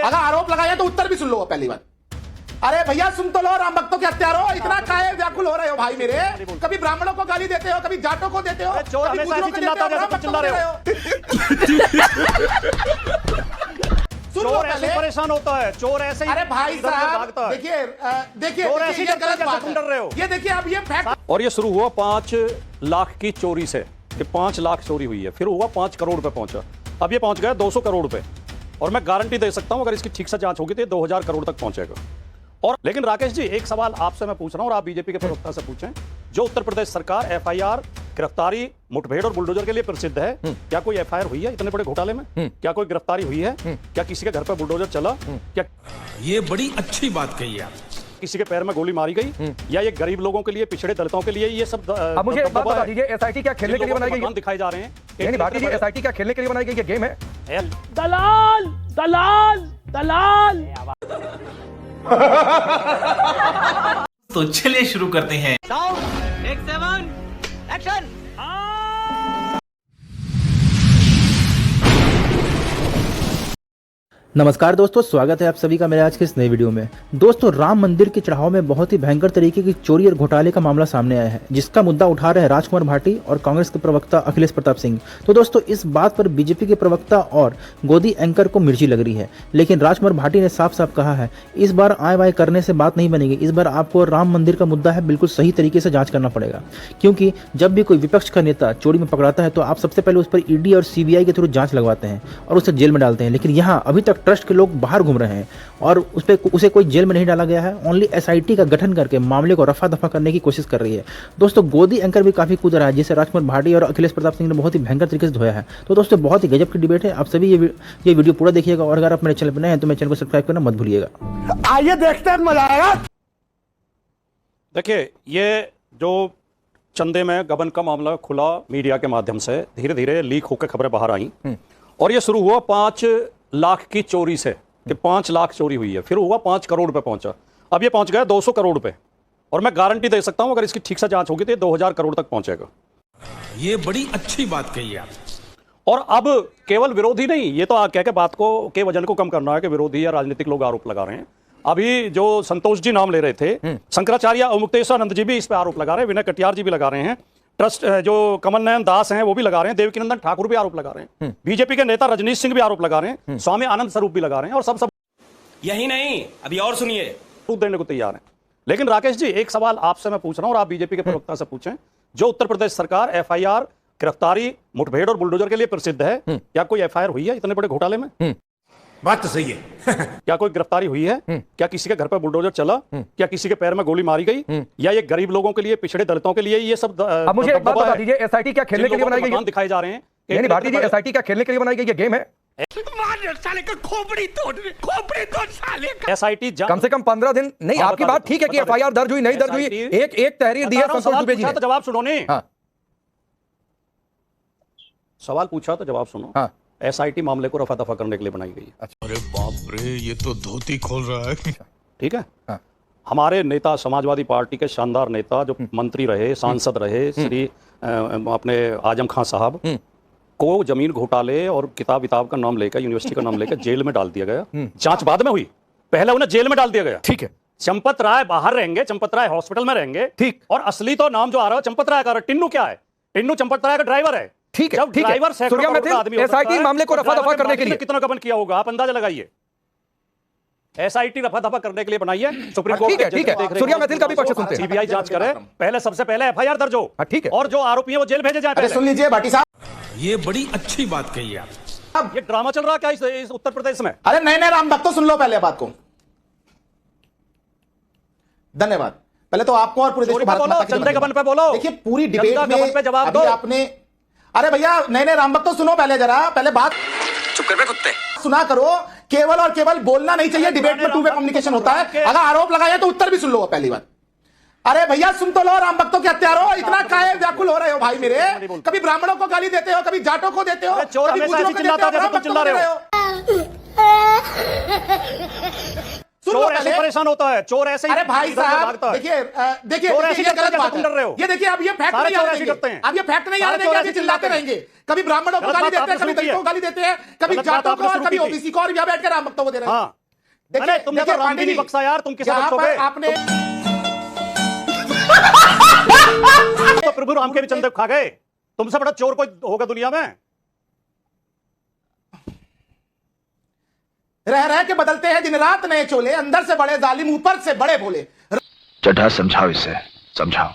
अगर आरोप लगाया तो उत्तर भी सुन लो पहली बार। अरे भैया सुन तो लो, राम भक्तों के हत्यारो, इतना काहे व्याकुल हो रहे हो भाई मेरे? कभी ब्राह्मणों को गाली देते हो, कभी जाटों को देते हो, चोर हमेशा ऐसे चिल्लाता है जैसे चिल्ला रहे हो। चोर ऐसे परेशान होता है, चोर ऐसे ही। अरे भाई साहब देखिए देखिए, चोर ऐसे ये गलत बात तुम डर रहे हो। है। ये देखिए अब ये फैक्ट। और ये शुरू हुआ 5 लाख की चोरी से, कि 5 लाख चोरी हुई है, फिर हुआ 5 करोड़ पे पहुंचा, अब ये पहुंच गया 200 करोड़ पे। और मैं गारंटी दे सकता हूं अगर इसकी ठीक से जांच होगी तो ये 2000 करोड़ तक पहुंचेगा। और लेकिन राकेश जी, एक सवाल आपसे मैं पूछ रहा हूं और आप बीजेपी के प्रवक्ता से पूछें, जो उत्तर प्रदेश सरकार एफआईआर, गिरफ्तारी, मुठभेड़ और बुलडोजर के लिए प्रसिद्ध है, क्या कोई एफआईआर हुई है इतने बड़े घोटाले में? क्या कोई गिरफ्तारी हुई है? क्या किसी के घर पर बुलडोजर चला? क्या ये बड़ी अच्छी बात कही आप। किसी के पैर में गोली मारी गई? या ये गरीब लोगों के लिए, पिछड़े दलितों के लिए ये सब? अब मुझे एक बात बता दीजिए, एसआईटी क्या खेलने के लिए बनाई गई है? दिखाई जा रहे हैं। नहीं भारती जी, एसआईटी क्या खेलने के लिए बनाई गई है? गेम है। दलाल दलाल दलाल। तो चलिए शुरू करते हैं। एक्शन। नमस्कार दोस्तों, स्वागत है आप सभी का मेरे आज के इस नए वीडियो में। दोस्तों, राम मंदिर के चढ़ाव में बहुत ही भयंकर तरीके की चोरी और घोटाले का मामला सामने आया है, जिसका मुद्दा उठा रहे हैं राजकुमार भाटी और कांग्रेस के प्रवक्ता अखिलेश प्रताप सिंह। तो दोस्तों, इस बात पर बीजेपी के प्रवक्ता और गोदी एंकर को मिर्ची लग रही है, लेकिन राजकुमार भाटी ने साफ साफ कहा है इस बार आय वाय करने से बात नहीं बनेगी। इस बार आपको राम मंदिर का मुद्दा है, बिल्कुल सही तरीके से जांच करना पड़ेगा, क्योंकि जब भी कोई विपक्ष का नेता चोरी में पकड़ाता है तो आप सबसे पहले उस पर ईडी और सीबीआई के थ्रू जांच लगवाते हैं और उसे जेल में डालते हैं। लेकिन यहाँ अभी तक ट्रस्ट के लोग बाहर घूम रहे हैं और उसे कोई जेल में नहीं डाला गया है। ओनली एसआईटी का गठन करके मामले को रफा दफा करने की कोशिश कर रही है। दोस्तों, गोदी एंकर भी काफी कूद रहा है, जिसे राजकुमार भाटी और अखिलेश प्रताप सिंह ने बहुत ही भयंकर तरीके से धोया है। तो दोस्तों, बहुत ही गजब की डिबेट है। आप सभी ये वीडियो पूरा देखिएगा और अगर आप मेरे चैनल पर नए हैं तो मेरे चैनल को सब्सक्राइब करना मत भूलिएगा। आइए देखते हैं, मजा आएगा। देखिए, ये जो चंदे में गबन का मामला खुला मीडिया के माध्यम से, धीरे धीरे लीक होकर खबरें बाहर आई और ये शुरू हुआ 5 लाख की चोरी से, कि 5 लाख चोरी हुई है, फिर हुआ 5 करोड़ पे पहुंचा, अब ये पहुंच गया 200 करोड़ पे। और मैं गारंटी दे सकता हूं अगर इसकी ठीक से जांच होगी तो ये 2000 करोड़ तक पहुंचेगा। ये बड़ी अच्छी बात कही आप। और अब केवल विरोधी नहीं, ये तो कह के बात को के वजन को कम करना है कि विरोधी या राजनीतिक लोग आरोप लगा रहे हैं। अभी जो संतोष जी नाम ले रहे थे, शंकराचार्य और मुक्तेश्वरानंद जी भी इस पे आरोप लगा रहे हैं, विनय कटियार जी भी लगा रहे हैं, ट्रस्ट जो कमल नयन दास हैं वो भी लगा रहे हैं, देवकीनंदन ठाकुर भी आरोप लगा रहे हैं, बीजेपी के नेता रजनीश सिंह भी आरोप लगा रहे हैं, स्वामी आनंद स्वरूप भी लगा रहे हैं, और सब यही नहीं, अभी और सुनिए, देने को तैयार हैं। लेकिन राकेश जी, एक सवाल आपसे मैं पूछ रहा हूं और आप बीजेपी के प्रवक्ता से पूछें, जो उत्तर प्रदेश सरकार एफआईआर, गिरफ्तारी, मुठभेड़ और बुलडोजर के लिए प्रसिद्ध है, क्या कोई एफआईआर हुई है इतने बड़े घोटाले में? बात तो सही है। क्या कोई गिरफ्तारी हुई है? क्या किसी के घर पर बुलडोजर चला? क्या किसी के पैर में गोली मारी गई? या ये गरीब लोगों के लिए, पिछड़े दलितों के लिए ये सब? अब मुझे एक बात बता दीजिए, एसआईटी क्या खेलने के लिए बनाई गई है? दिखाई जा रहे हैं। नहीं भारती जी, एसआईटी क्या खेलने के लिए बनाई गई है? गेम है। साले का खोपड़ी तोड़ साले का। एसआईटी कम से कम 15 दिन नहीं। आपकी बात ठीक है कि एफआईआर दर्ज हुई, नहीं दर्ज हुई, एक तहरीर दी है संतोष दुबे जी ने। तो जवाब सुनो नहीं। हाँ। सवाल पूछा तो जवाब सुनो। हाँ। एसआईटी मामले को रफा दफा करने के लिए बनाई गई है। अरे बाप रे, ये तो धोती खोल रहा है। ठीक है। हाँ। हमारे नेता, समाजवादी पार्टी के शानदार नेता, जो मंत्री रहे, सांसद रहे, श्री अपने आजम खान साहब को जमीन घोटाले और किताब का नाम लेकर, यूनिवर्सिटी का नाम लेकर जेल में डाल दिया गया। जांच बाद में हुई, पहले उन्हें जेल में डाल दिया गया। ठीक है। चंपत राय बाहर रहेंगे, चंपत राय हॉस्पिटल में रहेंगे। ठीक। और असली तो नाम जो आ रहा है चंपत राय का, टिन्नू क्या है? टिन्नू चंपत राय का ड्राइवर है। ठीक है, जब ड्राइवर एसआईटी मामले को रफा दफा करने के लिए कितना गबन किया होगा आप अंदाजा लगाइए। एसआईटी रफा दफा करने के लिए बनाई है। सुप्रीम कोर्ट ठीक है, सूर्या मैथिल का भी पक्ष सुनते हैं। सीबीआई जांच करे, पहले सबसे पहले एफआईआर दर्ज हो। ठीक है। और जो आरोपी है वो जेल भेजे जाए। सुन लीजिए भाटी साहब, ये बड़ी अच्छी बात कही आप। ये ड्रामा चल रहा क्या इस उत्तर प्रदेश में? अरे नए राम भक्तों, सुन लो पहले बात को। धन्यवाद। पहले तो आपको और पूरे देश को भारत माता की चंदे गबन पे बोलो। देखिए, पूरी डिबेट में पे जवाब दो। आपने, अरे भैया नए राम भक्तों सुनो पहले, जरा पहले बात चुप कर बे कुत्ते। सुना करो। केवल और केवल बोलना नहीं चाहिए, डिबेट में 2 वे कम्युनिकेशन होता है। अगर आरोप लगाया तो उत्तर भी सुन लो पहली बात। अरे भैया सुन तो लो, राम भक्तों के हत्यारो, इतना काहे व्याकुल हो रहे हो भाई मेरे? कभी ब्राह्मणों को गाली देते हो, कभी जाटों को देते हो, चोर कभी हमेशा गुजरों ऐसे को चिल्लाता है देते हो, जैसे तुम चिल्ला रहे हो। सुन लो पहले। परेशान होता है? चोर ऐसे ही अरे भाई इधर उधर साहब भागता है। देखिए देखिए चोर ऐसे ये करते हैं गलत बात जैसे तुम डर रहे है। हो। ये देखिए अब ये फैक्ट सारे नहीं चोर आने ऐसे देंगे। करते हैं। अब ये फैक्ट नहीं सारे आने चोर देंगे, ऐसे ये चिल्लाते चिल्लाते हैं। रहेंगे। कभी ब्राह्मणों को गलत गाली बात देते हैं, आपने कभी शुरू की दलितों को है। गाली देते हैं, कभी गलत बात जाटों को आपने और शुरू कभी की थी। ओबीसी को, और यहाँ बैठ कर राम वक्तव्य दे रहे हैं। हाँ, अरे तुमने तो राम भी नहीं बख्शा यार, तुम किसे यहाँ पर बख्शोगे? आपने तो प्रभु राम के भी चंदे खा गए। तुमसे बड़ा चोर कोई होगा दुनिया में? रह रह के बदलते हैं दिन रात नए चोले, अंदर से बड़े जालिम ऊपर से बड़े भोले। चड्ढा समझाओ इसे, समझाओ।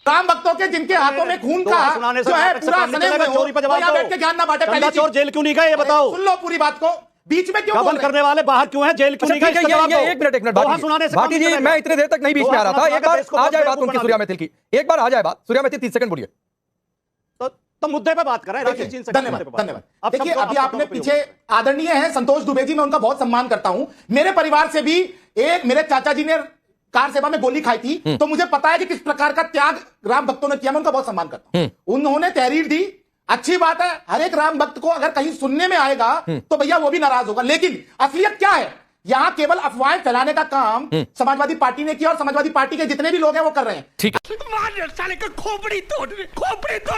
राम भक्तों के जिनके हाथों में खून का सुनाने से जो है नाटक से पूरा काम नहीं सने हुए चलेगा, हो, चोरी पे वो जवाब यहाँ दो। बैठ के ज्ञान ना बांटे। चंदा पहली चोर चीज जेल क्यों नहीं गए ये बताओ? सुन लो पूरी बात को, बीच में क्यों बोल गबन रहे करने वाले बाहर क्यों हैं? जेल क्यों नहीं गए? ठीक है, ये एक मिनट दोहा सुनाने से भाटी काम जी, नहीं मैं इतने देर तक नहीं बीच में आ रहा था। दोहा एक बार सुना के आ जाए बात बेवकूफ उनकी बना सूर्या दिया। मैथिल की, एक बार आ जाए बात सूर्या मैथिल। 30 सेकंड बोलिए। तो मुद्दे पे बात करें। देखिए, राकेश जी से धन्यवाद मुद्दे पे बात धन्यवाद। करें। अब देखिए शब्दों- अभी अब आपने शब्दों पे पीछे आदरणीय हैं संतोष दुबे जी, मैं उनका बहुत सम्मान करता हूं। मेरे परिवार से भी एक मेरे चाचा जी ने कार सेवा में गोली खाई थी, तो मुझे पता है कि किस प्रकार का त्याग राम भक्तों ने किया। मैं उनका बहुत सम्मान करता हूं। उन्होंने तहरीर दी, अच्छी बात है। हर एक राम भक्त को अगर कहीं सुनने में आएगा तो भैया वो भी नाराज होगा। लेकिन असलियत क्या है? यहां केवल अफवाहें फैलाने का काम समाजवादी पार्टी ने किया, और समाजवादी पार्टी के जितने भी लोग हैं वो कर रहे हैं। ठीक है, मार साले का खोपड़ी तोड़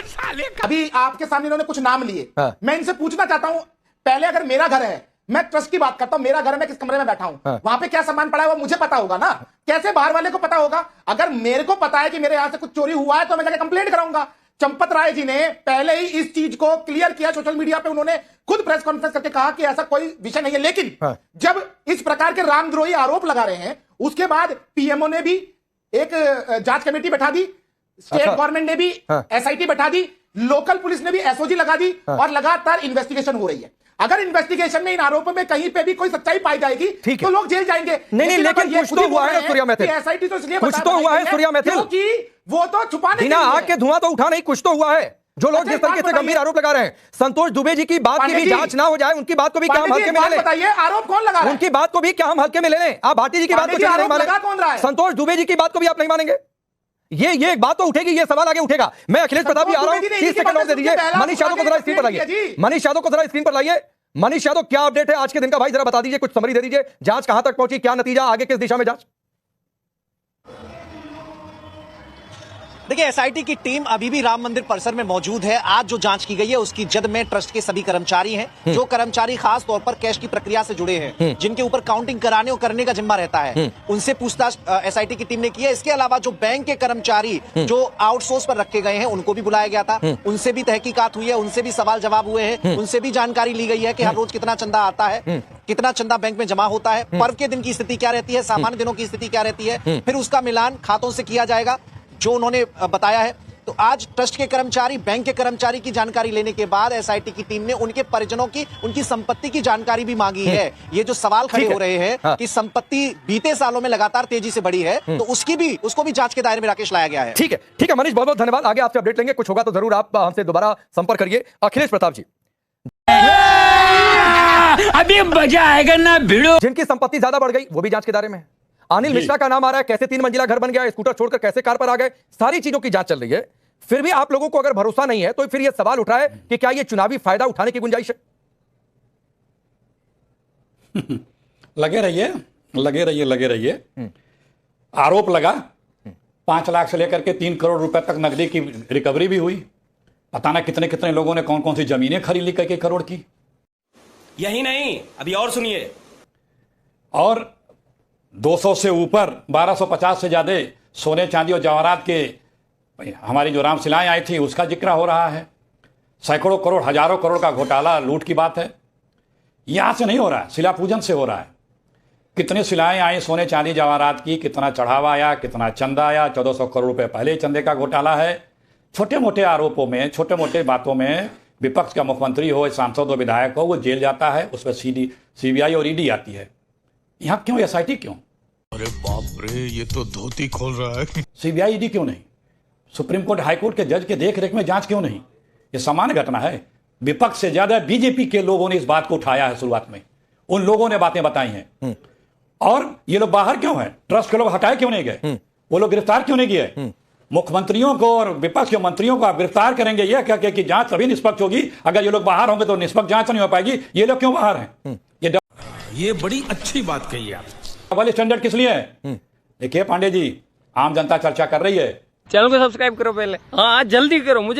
साले का। अभी आपके सामने इन्होंने कुछ नाम लिए, हाँ। मैं इनसे पूछना चाहता हूं, पहले अगर मेरा घर है, मैं ट्रस्ट की बात करता हूं, मेरा घर है, मैं किस कमरे में बैठा हूं, हाँ। वहां पे क्या सामान पड़ा है वो मुझे पता होगा ना, कैसे बाहर वाले को पता होगा? अगर मेरे को पता है कि मेरे यहां से कुछ चोरी हुआ है तो मैं जाके कंप्लेंट कराऊंगा। चंपत राय जी ने पहले ही इस चीज को क्लियर किया सोशल मीडिया पे, उन्होंने खुद प्रेस कॉन्फ्रेंस करके कहा कि ऐसा कोई विषय नहीं है। लेकिन हाँ। जब इस प्रकार के रामद्रोही आरोप लगा रहे हैं, उसके बाद पीएमओ ने भी एक जांच कमेटी बैठा दी, स्टेट अच्छा। गवर्नमेंट ने भी हाँ। एसआईटी बैठा दी, लोकल पुलिस ने भी एसओजी लगा दी, और लगातार इन्वेस्टिगेशन हो रही है। अगर इन्वेस्टिगेशन में इन आरोपों में कहीं पे भी कोई सच्चाई पाई जाएगी ठीक है। तो लोग जेल जाएंगे। नहीं, लेकिन कुछ तो हुआ है सूर्या मैथिल। एसआईटी तो इसलिए कुछ बता तो हुआ है रही सूर्या मैथिल। क्योंकि वो तो छुपाने के बिना लिए आग है। के धुआं तो उठा नहीं, कुछ तो हुआ है। जो लोग अच्छा, जिस तरीके एक से बात गंभीर बताइए। आरोप लगा रहे हैं, संतोष दुबे जी की बात की पांडे भी जी, जांच ना हो जाए, उनकी बात को भी क्या हम पांडे जी, हल्के एक में बात ले लें? बताइए, आरोप कौन लगा रहा है? उनकी बात को भी क्या हम हल्के में ले लें? आप भाटी जी की बात पांडे को जी, चलिए नहीं आरोप लगा कौन रहा माने, है? संतोष दुबे जी की बात को भी आप नहीं मानेंगे? ये एक बात तो उठेगी, ये सवाल आगे उठेगा। मैं अखिलेश प्रताप जी आ रहा हूं, 30 सेकंड और दे दीजिए। मनीष यादव को जरा स्क्रीन पर लाइए, मनीष यादव को जरा स्क्रीन पर लाइए। मनीष यादव, क्या अपडेट है आज के दिन का भाई? जरा बता दीजिए, कुछ समरी दे दीजिए। जांच कहां तक पहुंची, क्या नतीजा, आगे किस दिशा में जांच? देखिए, एसआईटी की टीम अभी भी राम मंदिर परिसर में मौजूद है। आज जो जांच की गई है उसकी जद में ट्रस्ट के सभी कर्मचारी हैं, जो कर्मचारी खास तौर पर कैश की प्रक्रिया से जुड़े हैं, जिनके ऊपर काउंटिंग कराने और करने का जिम्मा रहता है, उनसे पूछताछ एसआईटी की टीम ने की है। इसके अलावा जो बैंक के कर्मचारी जो आउटसोर्स पर रखे गए हैं उनको भी बुलाया गया था, उनसे भी तहकीकात हुई है, उनसे भी सवाल जवाब हुए हैं, उनसे भी जानकारी ली गई है कि हर रोज कितना चंदा आता है, कितना चंदा बैंक में जमा होता है, पर्व के दिन की स्थिति क्या रहती है, सामान्य दिनों की स्थिति क्या रहती है, फिर उसका मिलान खातों से किया जाएगा, जो उन्होंने बताया है। तो आज ट्रस्ट के कर्मचारी, बैंक के कर्मचारी की जानकारी लेने के बाद एसआईटी की टीम ने उनके परिजनों की, उनकी संपत्ति की जानकारी भी मांगी है। ये जो सवाल खड़े हो रहे हैं हाँ। कि संपत्ति बीते सालों में लगातार तेजी से बढ़ी है, तो उसको भी जांच के दायरे में राकेश लाया गया है। ठीक है मनीष, बहुत बहुत धन्यवाद। आगे आपसे अपडेट लेंगे, कुछ होगा तो जरूर आप हमसे दोबारा संपर्क करिए। अखिलेश प्रताप जी, अभी मजा आएगा ना भिड़ो। जिनकी संपत्ति ज्यादा बढ़ गई वो भी जांच के दायरे में है। अनिल मिश्रा का नाम आ रहा है, कैसे 3 मंजिला घर बन गया, स्कूटर छोड़कर कैसे कार पर आ गए, सारी चीजों की जांच चल रही है। फिर भी आप लोगों को अगर भरोसा नहीं है तो फिर यह सवाल उठ रहा है कि क्या यह चुनावी फायदा उठाने की गुंजाइश है? लगे रहिए। आरोप लगा, 5 लाख से लेकर के 3 करोड़ रुपए तक नकदी की रिकवरी भी हुई। पता ना कितने कितने लोगों ने कौन कौन सी जमीनें खरीद ली, कई करोड़ की। यही नहीं, अभी और सुनिए। और 200 से ऊपर 1250 से ज्यादा सोने चांदी और जवाहरात के हमारी जो रामशिलाएं आई थी उसका जिक्र हो रहा है। सैकड़ों करोड़, हजारों करोड़ का घोटाला, लूट की बात है। यहां से नहीं हो रहा है, शिला पूजन से हो रहा है। कितने शिलाएं आई सोने चांदी जवाहरात की, कितना चढ़ावा आया, कितना चंदा आया। 1400 करोड़ रुपए पहले चंदे का घोटाला है। छोटे मोटे आरोपों में, छोटे मोटे बातों में विपक्ष का मुख्यमंत्री हो, सांसद हो, विधायक हो, वो जेल जाता है, उसमें सीबीआई और ईडी आती है। यहां क्यों एसआईटी क्यों? अरे बाप रे, ये तो धोती खोल रहा है। सीबीआई ईडी क्यों नहीं? सुप्रीम कोर्ट, हाई कोर्ट के जज के देख रेख में जांच क्यों नहीं? ये सामान्य घटना है। विपक्ष से ज्यादा बीजेपी के लोगों ने इस बात को उठाया है। शुरुआत में उन लोगों ने बातें बताई हैं। और ये लोग बाहर क्यों हैं? ट्रस्ट के लोग हटाए क्यों नहीं गए? वो लोग गिरफ्तार क्यों नहीं किए? मुख्यमंत्रियों को और विपक्ष के मंत्रियों को आप गिरफ्तार करेंगे यह कह के कि जांच तभी निष्पक्ष होगी। अगर ये लोग बाहर होंगे तो निष्पक्ष जांच नहीं हो पाएगी। ये लोग क्यों बाहर हैं? ये बड़ी अच्छी बात कही आप। डबल स्टैंडर्ड किस लिए है? देखिए पांडे जी, आम जनता चर्चा कर रही है। चैनल को सब्सक्राइब करो पहले, हाँ जल्दी करो, मुझे